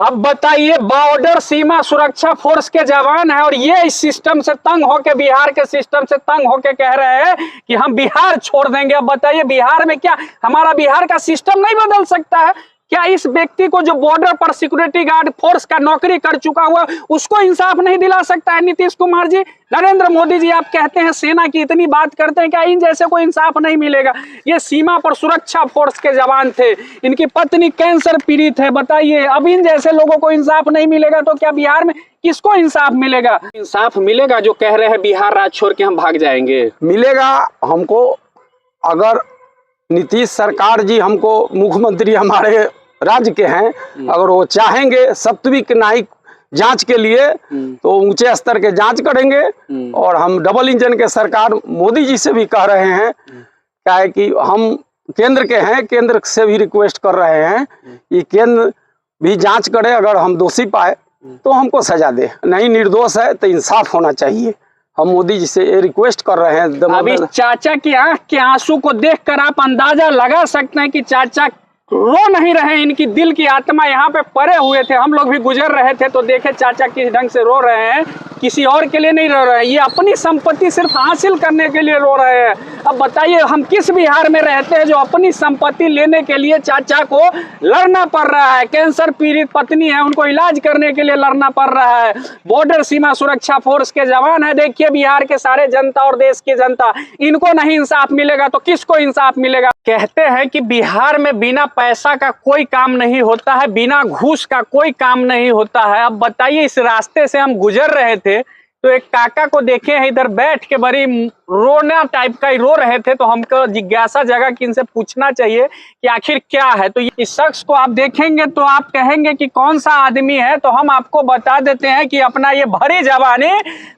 अब बताइए, बॉर्डर सीमा सुरक्षा फोर्स के जवान है और ये इस सिस्टम से तंग होके, बिहार के सिस्टम से तंग होके कह रहे हैं कि हम बिहार छोड़ देंगे। अब बताइए, बिहार में क्या हमारा बिहार का सिस्टम नहीं बदल सकता है? क्या इस व्यक्ति को जो बॉर्डर पर सिक्योरिटी गार्ड फोर्स का नौकरी कर चुका हुआ उसको इंसाफ नहीं दिला सकता है नीतीश कुमार जी? नरेंद्र मोदी जी, आप कहते हैं सेना की इतनी बात करते हैं, क्या इन जैसे को इंसाफ नहीं मिलेगा? ये सीमा पर सुरक्षा फोर्स के जवान थे, इनकी पत्नी कैंसर पीड़ित है। बताइए, अब इन जैसे लोगों को इंसाफ नहीं मिलेगा तो क्या बिहार में किसको इंसाफ मिलेगा? इंसाफ मिलेगा जो कह रहे हैं बिहार राज्य छोड़ के हम भाग जाएंगे? मिलेगा हमको। अगर नीतीश सरकार जी हमको, मुख्यमंत्री हमारे राज्य के हैं, अगर वो चाहेंगे सात्विक न्यायिक जांच के लिए तो ऊंचे स्तर के जांच करेंगे। और हम डबल इंजन के सरकार मोदी जी से भी कह रहे हैं, क्या है कि हम केंद्र के हैं, केंद्र से भी रिक्वेस्ट कर रहे हैं कि केंद्र भी जांच करे, अगर हम दोषी पाए तो हमको सजा दे, नहीं निर्दोष है तो इंसाफ होना चाहिए। हम मोदी जी से ये रिक्वेस्ट कर रहे हैं। अभी चाचा की आंख के आंसू को देखकर आप अंदाजा लगा सकते हैं कि चाचा रो नहीं रहे, इनकी दिल की आत्मा यहाँ पे पड़े हुए थे। हम लोग भी गुजर रहे थे तो देखे चाचा किस ढंग से रो रहे हैं, किसी और के लिए नहीं रो रहे हैं, ये अपनी संपत्ति सिर्फ हासिल करने के लिए रो रहे हैं। अब बताइए, हम किस बिहार में रहते हैं जो अपनी संपत्ति लेने के लिए चाचा को लड़ना पड़ रहा है? कैंसर पीड़ित पत्नी है, उनको इलाज करने के लिए लड़ना पड़ रहा है। बॉर्डर सीमा सुरक्षा फोर्स के जवान है। देखिए, बिहार के सारे जनता और देश की जनता, इनको नहीं इंसाफ मिलेगा तो किसको इंसाफ मिलेगा? कहते हैं कि बिहार में बिना पैसा का कोई काम नहीं होता है, बिना घूस का कोई काम नहीं होता है। अब बताइए, इस रास्ते से हम गुजर रहे थे तो एक काका को देखे हैं इधर बैठ के, बड़ी रोना टाइप का ही रो रहे थे, तो हमको जिज्ञासा जगह कि इनसे पूछना चाहिए कि आखिर क्या है। तो इस शख्स को आप देखेंगे तो आप कहेंगे कि कौन सा आदमी है, तो हम आपको बता देते हैं कि अपना ये भरी जवानी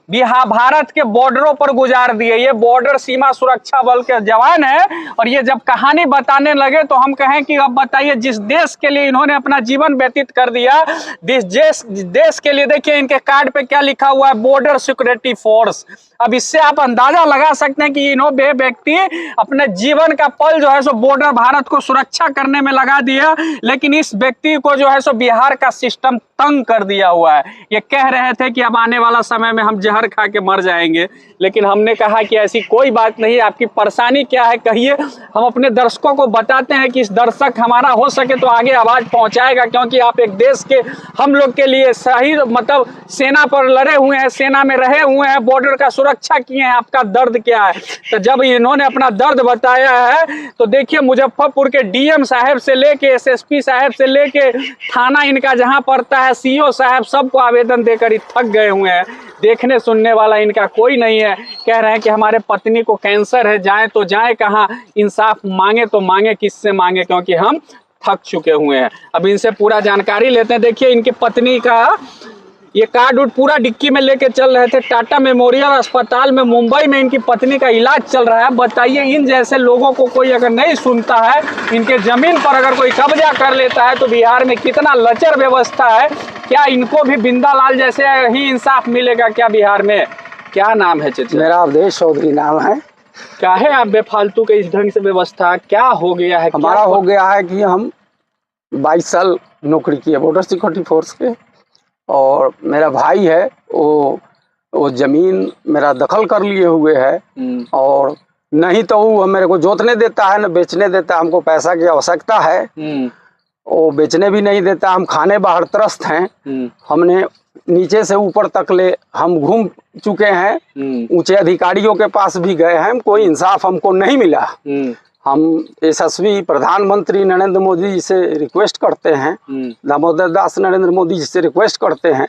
बिहार भारत के बॉर्डरों पर गुजार दिए। ये बॉर्डर सीमा सुरक्षा बल के जवान है और ये जब कहानी बताने लगे तो हम कहें कि अब बताइए, जिस देश के लिए इन्होंने अपना जीवन व्यतीत कर दिया, देश के लिए, देखिए इनके कार्ड पे क्या लिखा हुआ है, बॉर्डर सिक्योरिटी फोर्स। अब इससे आप अंदाजा लगा सकते हैं कि इन्होंने व्यक्ति अपने जीवन का पल जो है सो बॉर्डर भारत को सुरक्षा करने में लगा दिया, लेकिन इस व्यक्ति को जो है सो बिहार का सिस्टम तंग कर दिया हुआ है। ये कह रहे थे कि अब आने वाला समय में हम जहर खा के मर जाएंगे, लेकिन हमने कहा कि ऐसी कोई बात नहीं। आपकी परेशानी क्या है कहिए, हम अपने दर्शकों को बताते हैं कि इस दर्शक हमारा हो सके तो आगे आवाज पहुंचाएगा, क्योंकि आप एक देश के, हम लोग के लिए सही, मतलब सेना पर लड़े हुए हैं, सेना में रहे हुए हैं, बॉर्डर का सुरक्षा किए हैं। आपका दर्द क्या है? तो जब इन्होंने अपना दर्द बताया है तो देखिए, मुजफ्फरपुर के डीएम साहब से लेके एसएसपी साहब से लेके थाना इनका जहां पड़ता है, सीओ साहब, सबको आवेदन देकर ही थक गए हुए हैं। देखने सुनने वाला इनका कोई नहीं है। कह रहे हैं कि हमारे पत्नी को कैंसर है, जाए तो जाए कहाँ, इंसाफ मांगे तो मांगे किससे मांगे, क्योंकि हम थक चुके हुए हैं। अब इनसे पूरा जानकारी लेते हैं। देखिए, इनकी पत्नी का ये कार्ड उड पूरा डिक्की में लेके चल रहे थे। टाटा मेमोरियल अस्पताल में मुंबई में इनकी पत्नी का इलाज चल रहा है। बताइए, इन जैसे लोगों को कोई अगर नहीं सुनता है, इनके जमीन पर अगर कोई कब्जा कर लेता है तो बिहार में कितना लचर व्यवस्था है। क्या इनको भी बिंदालाल जैसे ही इंसाफ मिलेगा क्या बिहार में? क्या नाम है चाचा? मेरा अवधेश चौधरी नाम है। क्या है आप बेफालतू के इस ढंग से व्यवस्था क्या हो गया है? हमारा हो गया है कि हम 22 साल नौकरी किए बॉर्डर सिक्योरिटी फोर्स के, और मेरा भाई है वो जमीन मेरा दखल कर लिए हुए है, और नहीं तो वो मेरे को जोतने देता है, न बेचने देता। हमको पैसा की आवश्यकता है, वो बेचने भी नहीं देता। हम खाने बाहर त्रस्त हैं। हमने नीचे से ऊपर तक ले हम घूम चुके हैं, ऊंचे अधिकारियों के पास भी गए हैं, कोई इंसाफ हमको नहीं मिला। हम यशस्वी प्रधानमंत्री नरेंद्र मोदी जी से रिक्वेस्ट करते हैं, दामोदर दास नरेंद्र मोदी जी से रिक्वेस्ट करते हैं,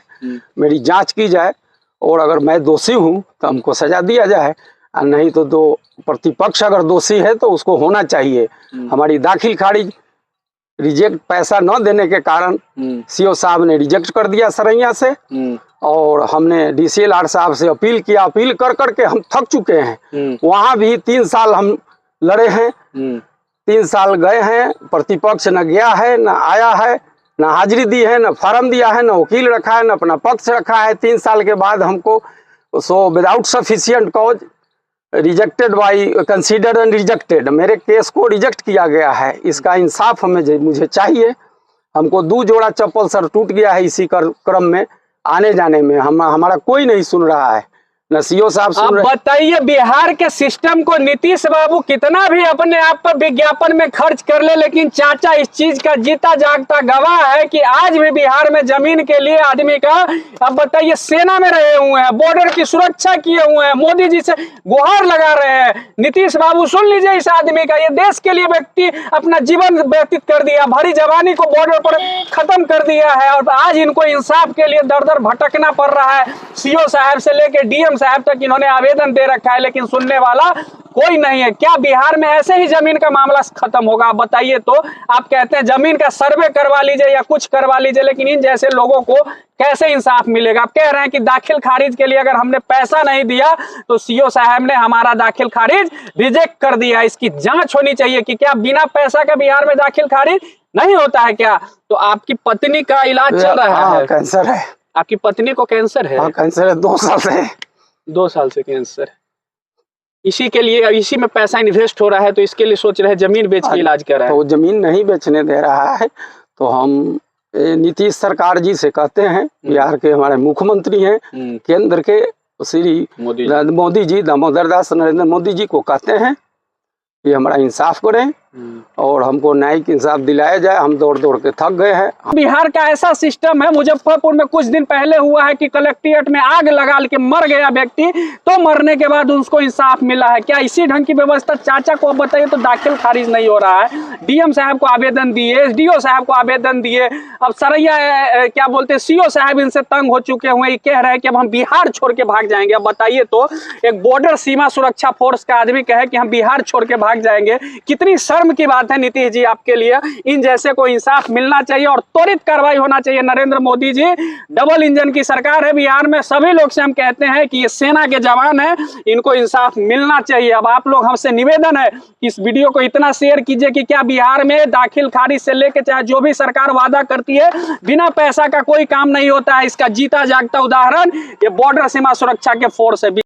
मेरी जांच की जाए, और अगर मैं दोषी हूं तो हमको सजा दिया जाए, और नहीं तो दो प्रतिपक्ष अगर दोषी है तो उसको होना चाहिए। हमारी दाखिल खारिज रिजेक्ट, पैसा न देने के कारण सीओ साहब ने रिजेक्ट कर दिया सरैया से, और हमने डीसीएलआर साहब से अपील किया। अपील कर करके हम थक चुके हैं। वहाँ भी 3 साल हम लड़े हैं, 3 साल गए हैं, प्रतिपक्ष न गया है, न आया है, न हाजिरी दी है, न फार्म दिया है, न वकील रखा है, न अपना पक्ष रखा है। 3 साल के बाद हमको without sufficient cause rejected by considered and rejected, मेरे केस को रिजेक्ट किया गया है। इसका इंसाफ मुझे चाहिए। हमको 2 जोड़ा चप्पल सर टूट गया है इसी क्रम में आने जाने में। हमारा कोई नहीं सुन रहा है, न सीओ साहब सुन रहे। बताइए, बिहार के सिस्टम को नीतीश बाबू कितना भी अपने आप पर विज्ञापन में खर्च कर ले, लेकिन चाचा इस चीज का जीता जागता गवाह है कि आज भी बिहार में जमीन के लिए आदमी का, अब बताइए, सेना में रहे हुए हैं, बॉर्डर की सुरक्षा किए हुए हैं, मोदी जी से गुहार लगा रहे हैं। नीतीश बाबू सुन लीजिए इस आदमी का, ये देश के लिए व्यक्ति अपना जीवन व्यतीत कर दिया, भरी जवानी को बॉर्डर पर खत्म कर दिया है, और आज इनको इंसाफ के लिए दर दर भटकना पड़ रहा है। सीओ साहब से लेकर डीएम साहब तक इन्होंने आवेदन दे रखा है, लेकिन सुनने वाला कोई नहीं है। क्या बिहार में ऐसे ही जमीन का मामला खत्म होगा? आप बताइए तो। आप कहते हैं जमीन का सर्वे करवा लीजिए या कुछ करवा लीजिए, लेकिन इन जैसे लोगों को कैसे इंसाफ मिलेगा? आप कह रहे हैं कि दाखिल खारिज के लिए अगर हमने पैसा नहीं दिया तो सीओ साहब ने हमारा दाखिल खारिज रिजेक्ट कर दिया। इसकी जांच होनी चाहिए कि क्या बिना पैसा का बिहार में दाखिल खारिज नहीं होता है क्या? तो आपकी पत्नी का इलाज चल रहा है? कैंसर है। आपकी पत्नी को कैंसर है? कैंसर है, 2 साल से। 2 साल से कैंसर है। इसी के लिए, इसी में पैसा इन्वेस्ट हो रहा है, तो इसके लिए सोच रहे हैं जमीन बेच के इलाज कर रहा है। तो जमीन नहीं बेचने दे रहा है, तो हम नीतीश सरकार जी से कहते हैं, बिहार के हमारे मुख्यमंत्री हैं केंद्र के श्री मोदी जी, दामोदर दास नरेंद्र मोदी जी को कहते हैं कि हमारा इंसाफ करें और हमको न्यायिक इंसाफ दिलाया जाए। हम दौड़ दौड़ के थक गए हैं। बिहार का ऐसा सिस्टम है, मुजफ्फरपुर में कुछ दिन पहले हुआ है कि कलेक्ट्रेट में आग लगा के मर गया व्यक्ति, तो मरने के बाद उसको इंसाफ मिला है। क्या इसी ढंग की व्यवस्था चाचा को बताइए तो दाखिल खारिज नहीं हो रहा है? डीएम साहब को आवेदन दिए, एसडीओ साहब को आवेदन दिए, अब सरैया क्या बोलते हैं सीओ साहब इनसे तंग हो चुके हुए, ये कह रहे हैं कि अब हम बिहार छोड़ के भाग जाएंगे। अब बताइए तो, एक बॉर्डर सीमा सुरक्षा फोर्स का आदमी कहे कि हम बिहार छोड़ के भाग जाएंगे, कितनी शर्म की बात है नीतीश जी आपके लिए। इन जैसे को इंसाफ मिलना चाहिए और त्वरित कार्रवाई होना चाहिए। नरेंद्र मोदी जी, डबल इंजन की सरकार है बिहार में, सभी लोग से हम कहते हैं कि ये सेना के जवान है, इनको इंसाफ मिलना चाहिए। अब आप लोग हमसे निवेदन है कि इस वीडियो को इतना शेयर कीजिए कि क्या बिहार में दाखिल खारिज से लेकर चाहे जो भी सरकार वादा करती है, बिना पैसा का कोई काम नहीं होता है। इसका जीता जागता उदाहरण ये बॉर्डर सीमा सुरक्षा के फोर्स है।